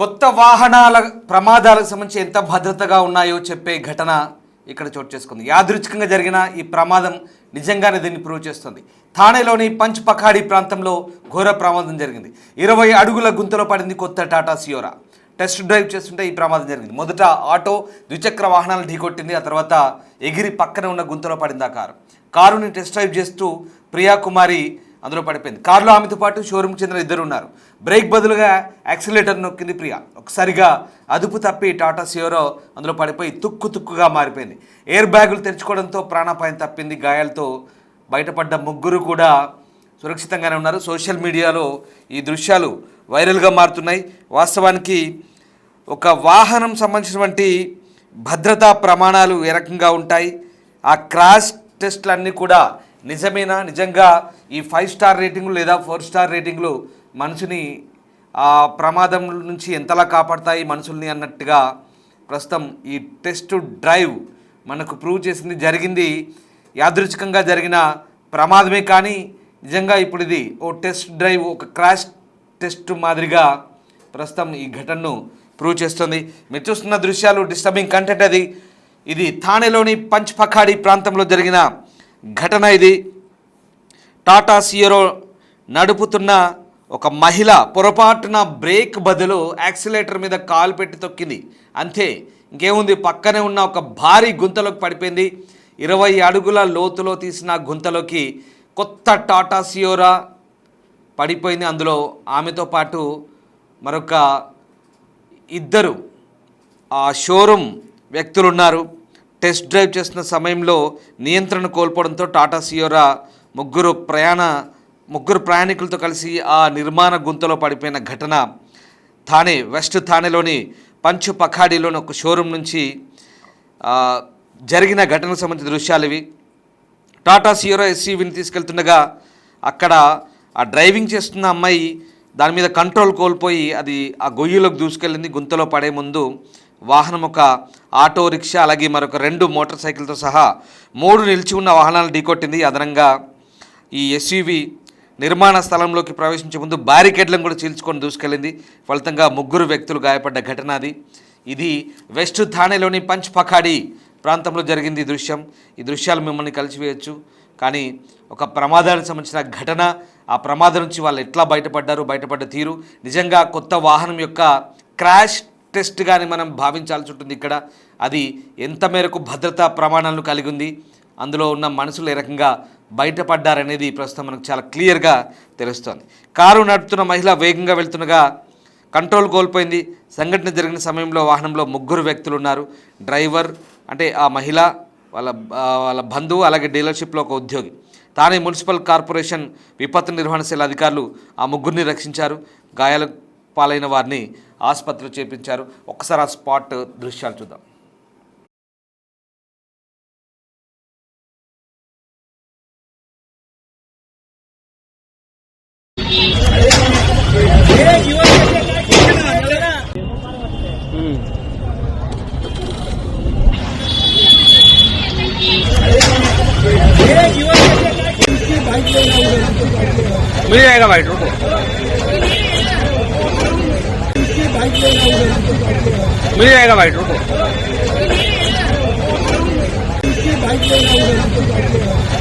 కొత్త వాహనాల ప్రమాదాలకు సంబంధించి ఎంత భద్రతగా ఉన్నాయో చెప్పే ఘటన ఇక్కడ చోటు చేసుకుంది. యాదృచ్ఛికంగా జరిగిన ఈ ప్రమాదం నిజంగానే దీన్ని ప్రూవ్ చేస్తుంది. థానేలోని పంచ్ పఖాడి ప్రాంతంలో ఘోర ప్రమాదం జరిగింది. 20 అడుగుల గుంతలో పడింది కొత్త టాటా సియోరా. టెస్ట్ డ్రైవ్ చేస్తుంటే ఈ ప్రమాదం జరిగింది. మొదట ఆటో ద్విచక్ర వాహనాలు ఢీకొట్టింది. ఆ తర్వాత ఎగిరి పక్కన ఉన్న గుంతలో పడింది ఆ కారుని టెస్ట్ డ్రైవ్ చేస్తూ ప్రియా కుమారి అందులో పడిపోయింది. కారులో ఆమెతో పాటు షోరూమ్కి చెందిన 2 ఉన్నారు. బ్రేక్ బదులుగా యాక్సిలేటర్ నొక్కింది ప్రియా. ఒకసారిగా అదుపు తప్పి టాటా సియోరో అందులో పడిపోయి తుక్కుగా మారిపోయింది. ఎయిర్ బ్యాగులు తెరుచుకోవడంతో ప్రాణాపాయం తప్పింది. గాయాలతో బయటపడ్డ 3 కూడా సురక్షితంగానే ఉన్నారు. సోషల్ మీడియాలో ఈ దృశ్యాలు వైరల్గా మారుతున్నాయి. వాస్తవానికి ఒక వాహనం సంబంధించినటువంటి భద్రతా ప్రమాణాలు ఏ రకంగా ఉంటాయి, ఆ క్రాష్ టెస్టులన్నీ కూడా నిజంగా ఈ 5 స్టార్ రేటింగ్లు లేదా 4 స్టార్ రేటింగ్లు మనుషుని ఆ ప్రమాదం నుంచి ఎంతలా కాపాడతాయి మనుషుల్ని అన్నట్టుగా ప్రస్తుతం ఈ టెస్ట్ డ్రైవ్ మనకు ప్రూవ్ చేసింది. జరిగింది యాదృచ్ఛికంగా జరిగిన ప్రమాదమే, కానీ నిజంగా ఇప్పుడు ఇది ఓ టెస్ట్ డ్రైవ్, ఒక క్రాష్ టెస్ట్ మాదిరిగా ప్రస్తుతం ఈ ఘటనను ప్రూవ్ చేస్తుంది. మీరు చూస్తున్న దృశ్యాలు డిస్టర్బింగ్ కంటెంట్. ఇది థానేలోని పంచ్ పఖాడి ప్రాంతంలో జరిగిన ఘటన. ఇది టాటా సియోరో నడుపుతున్న ఒక మహిళ పొరపాటున బ్రేక్ బదులు యాక్సిలేటర్ మీద కాలు పెట్టి తొక్కింది. అంతే, ఇంకేముంది, పక్కనే ఉన్న ఒక భారీ గుంతలోకి పడిపోయింది. 20 అడుగుల లోతులో తీసిన గుంతలోకి కొత్త టాటా సియోరా పడిపోయింది. అందులో ఆమెతో పాటు మరొక 2 ఆ షోరూమ్ వ్యక్తులు ఉన్నారు. టెస్ట్ డ్రైవ్ చేస్తున్న సమయంలో నియంత్రణ కోల్పోవడంతో టాటా సియోరా ముగ్గురు ప్రయాణికులతో కలిసి ఆ నిర్మాణ గుంతలో పడిపోయిన ఘటన వెస్ట్ థానేలోని పంచ్ పఖాడీలోని ఒక షోరూమ్ నుంచి జరిగిన ఘటనకు సంబంధించిన దృశ్యాలు ఇవి. టాటా సియోరా ఎస్యూవీని తీసుకెళ్తుండగా అక్కడ ఆ డ్రైవింగ్ చేస్తున్న అమ్మాయి దాని మీద కంట్రోల్ కోల్పోయి అది ఆ గొయ్యిలోకి దూసుకెళ్ళింది. గుంతలో పడే ముందు వాహనం ఒక ఆటో రిక్షా అలాగే మరొక 2 మోటార్ సైకిల్తో సహా 3 నిలిచి ఉన్న వాహనాలను ఢీకొట్టింది. అదనంగా ఈ ఎస్యూవీ నిర్మాణ స్థలంలోకి ప్రవేశించే ముందు బ్యారికేడ్లను కూడా చీల్చుకొని దూసుకెళ్ళింది. ఫలితంగా 3 వ్యక్తులు గాయపడ్డ ఘటన అది. ఇది వెస్ట్ థానేలోని పంచ్ పఖాడి ప్రాంతంలో జరిగింది ఈ దృశ్యాలు మిమ్మల్ని కలిసివేయచ్చు. కానీ ఒక ప్రమాదానికి సంబంధించిన ఘటన, ఆ ప్రమాదం నుంచి వాళ్ళు ఎట్లా బయటపడ్డ తీరు నిజంగా కొత్త వాహనం యొక్క క్రాష్ టెస్ట్ కానీ మనం భావించాల్సి ఉంటుంది. ఇక్కడ అది ఎంత మేరకు భద్రతా ప్రమాణాలను కలిగి ఉంది, అందులో ఉన్న మనుషులు ఏ రకంగా బయటపడ్డారనేది ప్రస్తుతం మనకు చాలా క్లియర్గా తెలుస్తోంది. కారు నడుపుతున్న మహిళ వేగంగా వెళ్తుండగా కంట్రోల్ కోల్పోయింది. సంఘటన జరిగిన సమయంలో వాహనంలో 3 వ్యక్తులు ఉన్నారు. డ్రైవర్ అంటే ఆ మహిళ, వాళ్ళ బంధువు, అలాగే డీలర్షిప్లో ఒక ఉద్యోగి. తానే మున్సిపల్ కార్పొరేషన్ విపత్తు నిర్వహణ సెల్ అధికారులు ఆ 3ని రక్షించారు. గాయాల పాలైన వారిని ఆసుపత్రిలో చేర్పించారు. ఒక్కసారి ఆ స్పాట్ దృశ్యాలు చూద్దాం. मिल जाएगा भाई, रुको मिल जाएगा भाई, रुको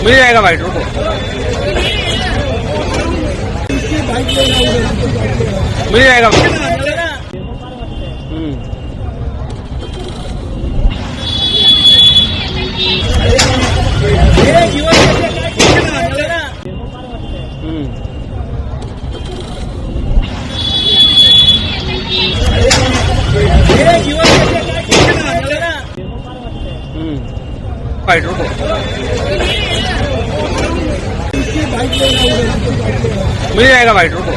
मिल जाएगा भाई, रुको मिल जाएगा। भाई रुको मिल जाएगा भाई, रुको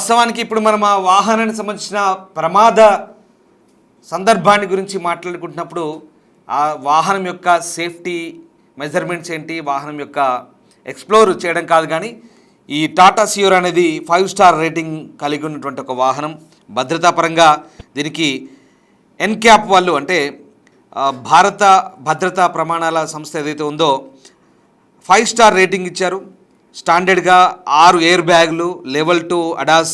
వాస్తవానికి ఇప్పుడు మనం ఆ వాహనానికి సంబంధించిన ప్రమాద సందర్భాన్ని గురించి మాట్లాడుకుంటున్నప్పుడు ఆ వాహనం యొక్క సేఫ్టీ మెజర్మెంట్స్ ఏంటి, వాహనం యొక్క ఎక్స్ప్లోర్ చేయడం కాదు, కానీ ఈ టాటా సియోరా అనేది 5 స్టార్ రేటింగ్ కలిగి ఉన్నటువంటి ఒక వాహనం. భద్రతాపరంగా దీనికి ఎన్క్యాప్ వాళ్ళు అంటే భారత భద్రతా ప్రమాణాల సంస్థ ఏదైతే ఉందో 5 స్టార్ రేటింగ్ ఇచ్చారు. స్టాండర్డ్గా 6 ఎయిర్ బ్యాగులు, లెవెల్ 2 అడాస్,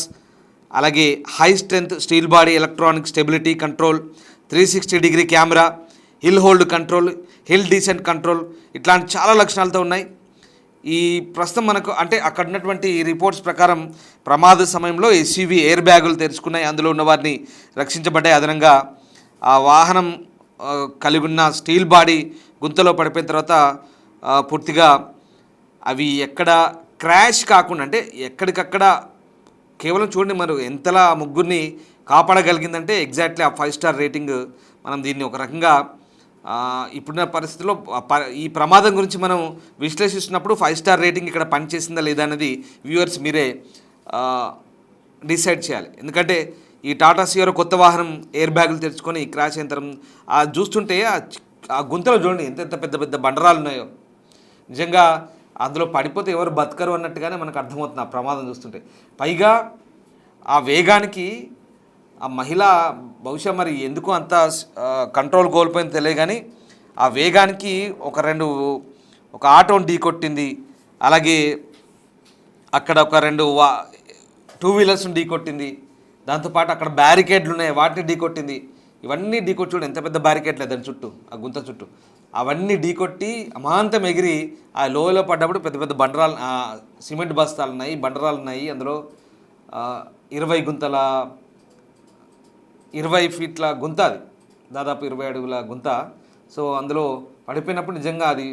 అలాగే high strength steel body, electronic stability control, 360 degree camera, hill hold control, hill decent control, ఇట్లాంటి చాలా లక్షణాలతో ఉన్నాయి. ఈ ప్రస్తుతం మనకు అంటే అక్కడ ఉన్నటువంటి రిపోర్ట్స్ ప్రకారం ప్రమాద సమయంలో ఎస్యూవీ ఎయిర్ బ్యాగులు తెరుచుకున్నాయి, అందులో ఉన్న వారిని రక్షించబడ్డాయి. అదనంగా ఆ వాహనం కలిగి ఉన్న స్టీల్ బాడీ గుంతలో పడిపోయిన తర్వాత పూర్తిగా అవి ఎక్కడ క్రాష్ కాకుండా అంటే ఎక్కడికక్కడ కేవలం చూడండి మరి ఎంతలా ముగ్గురిని కాపాడగలిగిందంటే ఎగ్జాక్ట్లీ ఆ 5 స్టార్ రేటింగ్. మనం దీన్ని ఒక రకంగా ఇప్పుడున్న పరిస్థితుల్లో ఈ ప్రమాదం గురించి మనం విశ్లేషిస్తున్నప్పుడు 5 స్టార్ రేటింగ్ ఇక్కడ పనిచేసిందా లేదా అనేది వ్యూవర్స్ మీరే డిసైడ్ చేయాలి. ఎందుకంటే ఈ టాటా సియోరా కొత్త వాహనం ఎయిర్ బ్యాగులు తెరుచుకొని క్రాష్ అయిన తర్వాత చూస్తుంటే ఆ గుంతలో చూడండి ఎంత పెద్ద పెద్ద బండరాలు ఉన్నాయో. నిజంగా అందులో పడిపోతే ఎవరు బతకరు అన్నట్టుగానే మనకు అర్థమవుతుంది ఆ ప్రమాదం చూస్తుంటే. పైగా ఆ వేగానికి ఆ మహిళ బహుశా మరి ఎందుకు అంత కంట్రోల్ కోల్పోయింది తెలియదు, కానీ ఆ వేగానికి ఒక ఆటోని ఢీ కొట్టింది, అలాగే అక్కడ ఒక 2 2 వీలర్స్ని ఢీ కొట్టింది, దాంతోపాటు అక్కడ బ్యారికేడ్లు ఉన్నాయి వాటిని ఢీ కొట్టింది. ఇవన్నీ ఢీ కొట్టి చూడండి ఎంత పెద్ద బ్యారికేడ్లు దాని చుట్టూ, ఆ గుంత చుట్టూ అవన్నీ ఢీ కొట్టి అమాంతం ఎగిరి ఆ లోయలో పడ్డప్పుడు పెద్ద పెద్ద బండరాలు, సిమెంట్ బస్తాలు ఉన్నాయి, బండరాలు ఉన్నాయి. అందులో 20 ఫీట్ల గుంత, అది దాదాపు 20 అడుగుల గుంత. సో అందులో పడిపోయినప్పుడు నిజంగా అది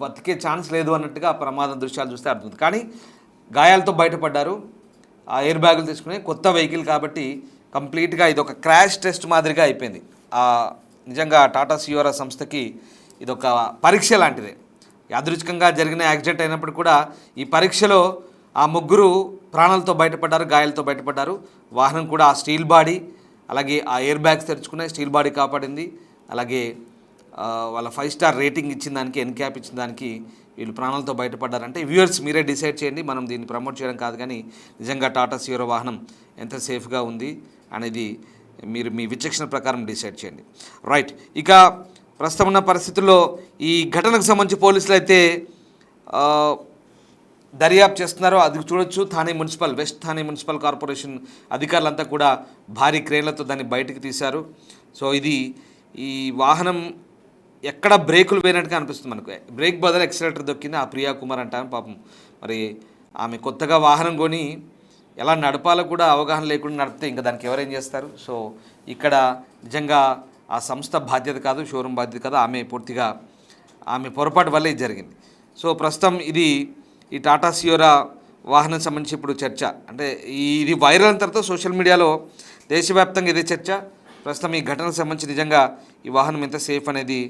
బతికే ఛాన్స్ లేదు అన్నట్టుగా ఆ ప్రమాదం దృశ్యాలు చూస్తే అర్థమవుతుంది. కానీ గాయాలతో బయటపడ్డారు. ఆ ఎయిర్ బ్యాగులు తీసుకునే కొత్త వెహికల్ కాబట్టి కంప్లీట్గా ఇది ఒక క్రాష్ టెస్ట్ మాదిరిగా అయిపోయింది. నిజంగా టాటా సియోరా సంస్థకి ఇదొక పరీక్ష లాంటిదే. యాదృచ్ఛికంగా జరిగిన యాక్సిడెంట్ అయినప్పుడు కూడా ఈ పరీక్షలో ఆ ముగ్గురు ప్రాణాలతో బయటపడ్డారు, గాయాలతో బయటపడ్డారు. వాహనం కూడా ఆ స్టీల్ బాడీ, అలాగే ఆ ఎయిర్ బ్యాగ్స్ తెరుచుకున్నాయి, స్టీల్ బాడీ కాపాడింది. అలాగే వాళ్ళ 5 స్టార్ రేటింగ్ ఇచ్చిన దానికి, ఎన్క్యాప్ ఇచ్చిన దానికి వీళ్ళు ప్రాణాలతో బయటపడ్డారంటే వ్యూవర్స్ మీరే డిసైడ్ చేయండి. మనం దీన్ని ప్రమోట్ చేయడం కాదు, కానీ నిజంగా టాటా సియోరా వాహనం ఎంత సేఫ్గా ఉంది అనేది మీరు మీ విచక్షణ ప్రకారం డిసైడ్ చేయండి. రైట్, ఇక ప్రస్తుతం ఉన్న పరిస్థితుల్లో ఈ ఘటనకు సంబంధించి పోలీసులు అయితే దర్యాప్తు చేస్తున్నారు. అది చూడొచ్చు. వెస్ట్ థానే మున్సిపల్ కార్పొరేషన్ అధికారులంతా కూడా భారీ క్రేన్లతో దాన్ని బయటికి తీశారు. సో ఈ వాహనం ఎక్కడ బ్రేకులు వేయనట్టుగా అనిపిస్తుంది మనకు. బ్రేక్ బదులు ఎక్సలేటర్ దొక్కింది ఆ ప్రియా కుమార్ అంటాను. పాపం మరి ఆమె కొత్తగా వాహనం కొని ఎలా నడపాలో కూడా అవగాహన లేకుండా నడిపితే ఇంకా దానికి ఎవరేం చేస్తారు. సో ఇక్కడ నిజంగా ఆ సంస్థ బాధ్యత కాదు, షోరూమ్ బాధ్యత కాదు, ఆమె పొరపాటు వల్లే ఇది జరిగింది. సో ప్రస్తుతం ఈ టాటా సియోరా వాహనం సంబంధించి ఇప్పుడు చర్చ అంటే ఇది వైరల్ అయిన తర్వాత సోషల్ మీడియాలో దేశవ్యాప్తంగా ఇదే చర్చ. ప్రస్తుతం ఈ ఘటనకు సంబంధించి నిజంగా ఈ వాహనం ఎంత సేఫ్ అనేది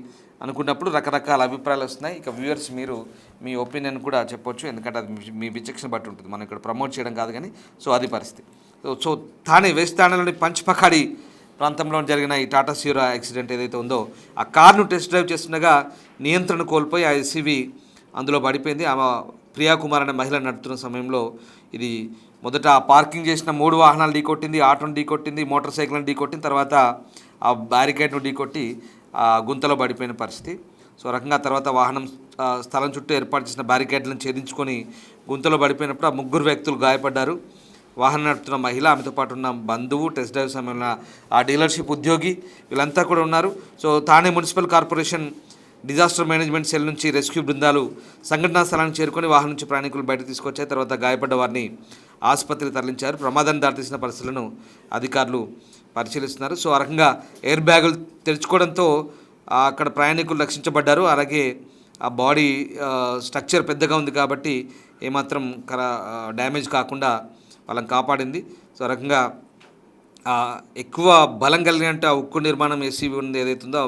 అనుకున్నప్పుడు రకరకాల అభిప్రాయాలు వస్తున్నాయి. ఇక వ్యూవర్స్ మీరు మీ ఒపీనియన్ కూడా చెప్పొచ్చు, ఎందుకంటే అది మీ విచక్షణ బట్టి ఉంటుంది. మనం ఇక్కడ ప్రమోట్ చేయడం కాదు, కానీ సో అది పరిస్థితి. సో వెస్ట్ థానేలోని పంచ్పఖాడి ప్రాంతంలో జరిగిన ఈ టాటా సియోరా యాక్సిడెంట్ ఏదైతే ఉందో ఆ కార్ను టెస్ట్ డ్రైవ్ చేస్తుండగా నియంత్రణ కోల్పోయి ఆ ఎస్యూవీ అందులో పడిపోయింది. ఆమె ప్రియా కుమార్ అనే మహిళ నడుపుతున్న సమయంలో ఇది మొదట పార్కింగ్ చేసిన 3 వాహనాలు ఢీకొట్టింది, ఆటోను ఢీకొట్టింది, మోటార్ సైకిల్ని ఢీకొట్టింది, తర్వాత ఆ బ్యారికేడ్ను ఢీకొట్టి గుంతలో పడిపోయిన పరిస్థితి. సో రకంగా తర్వాత వాహనం స్థలం చుట్టూ ఏర్పాటు చేసిన బ్యారికేడ్లను ఛేదించుకొని గుంతలో పడిపోయినప్పుడు ఆ 3 వ్యక్తులు గాయపడ్డారు. వాహనం నడుపుతున్న మహిళ, ఆమెతో పాటు ఉన్న బంధువు, టెస్ట్ డ్రైవ్ సమయంలో ఆ డీలర్షిప్ ఉద్యోగి, వీళ్ళంతా కూడా ఉన్నారు. So Thane municipal corporation disaster management cell నుంచి రెస్క్యూ బృందాలు సంఘటనా స్థలానికి చేరుకొని వాహనం నుంచి ప్రయాణికులు బయట తీసుకొచ్చాయి. తర్వాత గాయపడ్డ వారిని ఆసుపత్రికి తరలించారు. ప్రమాదాన్ని దారితీసిన పరిస్థితులను అధికారులు పరిశీలిస్తున్నారు. సో ఆ రకంగా ఎయిర్ బ్యాగులు తెరుచుకోవడంతో అక్కడ ప్రయాణికులు రక్షించబడ్డారు. అలాగే ఆ బాడీ స్ట్రక్చర్ పెద్దగా ఉంది కాబట్టి ఏమాత్రం డ్యామేజ్ కాకుండా వాళ్ళని కాపాడింది. సో ఆ రకంగా ఎక్కువ బలం కలిగినట్టు ఆ ఉక్కు నిర్మాణం ఎస్యూవీ ఉంది ఏదైతే ఉందో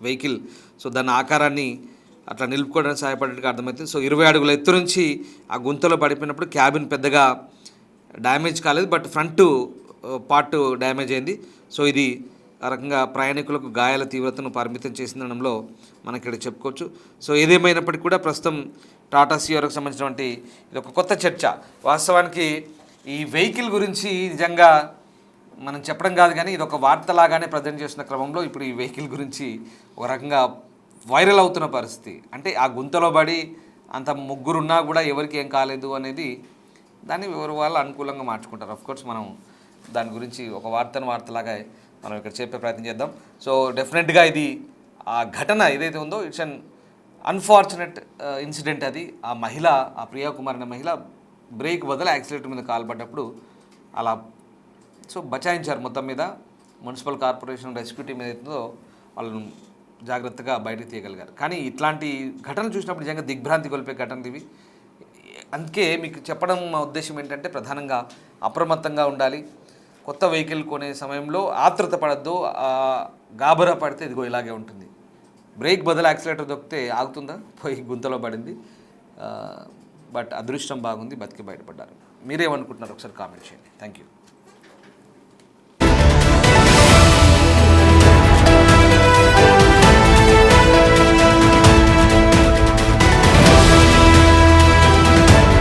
వెహికల్, సో దాని ఆకారాన్ని అట్లా నిలుపుకోవడానికి సహాయపడేట్టుగా అర్థమవుతుంది. సో 20 అడుగుల ఎత్తు నుంచి ఆ గుంతలో పడిపోయినప్పుడు క్యాబిన్ పెద్దగా డ్యామేజ్ కాలేదు, బట్ ఫ్రంట్ పార్ట్ డ్యామేజ్ అయింది. సో ఇది ఆ రకంగా ప్రయాణికులకు గాయాల తీవ్రతను పరిమితం చేసిందనడంలో మనకి ఇక్కడ చెప్పుకోవచ్చు. సో ఏదేమైనప్పటికీ కూడా ప్రస్తుతం టాటా సియర్కి సంబంధించినటువంటి ఇది ఒక కొత్త చర్చ. వాస్తవానికి ఈ వెహికల్ గురించి నిజంగా మనం చెప్పడం కాదు, కానీ ఇది ఒక వార్తలాగానే ప్రజెంట్ చేస్తున్న క్రమంలో ఇప్పుడు ఈ వెహికల్ గురించి ఒక రకంగా వైరల్ అవుతున్న పరిస్థితి. అంటే ఆ గుంతలో పడి అంత ముగ్గురున్నా కూడా ఎవరికి ఏం కాలేదు అనేది దాన్ని ఎవరు వాళ్ళు అనుకూలంగా మార్చుకుంటారు. అఫ్కోర్స్ మనం దాని గురించి ఒక వార్తలాగా మనం ఇక్కడ చెప్పే ప్రయత్నం చేద్దాం. సో డెఫినెట్గా ఇది ఆ ఘటన ఏదైతే ఉందో ఇట్స్ అన్ అన్ఫార్చునేట్ ఇన్సిడెంట్. అది ఆ మహిళ, ఆ ప్రియా కుమార్ అనే మహిళ బ్రేక్ బదులు యాక్సిలేటర్ మీద కాలు పడ్డప్పుడు అలా సో బచాయించారు. మొత్తం మీద మున్సిపల్ కార్పొరేషన్ రెస్క్యూ టీమ్ ఏదైతుందో వాళ్ళను జాగ్రత్తగా బయటకు తీయగలిగారు. కానీ ఇట్లాంటి ఘటనలు చూసినప్పుడు నిజంగా దిగ్భ్రాంతి కొలిపే ఘటనలు ఇవి. అందుకే మీకు చెప్పడం మా ఉద్దేశం ఏంటంటే ప్రధానంగా అప్రమత్తంగా ఉండాలి. కొత్త వెహికల్ కొనే సమయంలో ఆతృత పడద్దు, గాబరా పడితే ఇదిగో ఇలాగే ఉంటుంది. బ్రేక్ బదులు యాక్సిలేటర్ దొక్కితే ఆగుతుందా? పోయి గుంతలో పడింది. బట్ అదృష్టం బాగుంది, బతికి బయటపడ్డారు. మీరేమనుకుంటున్నారు ఒకసారి కామెంట్ చేయండి. Thank you.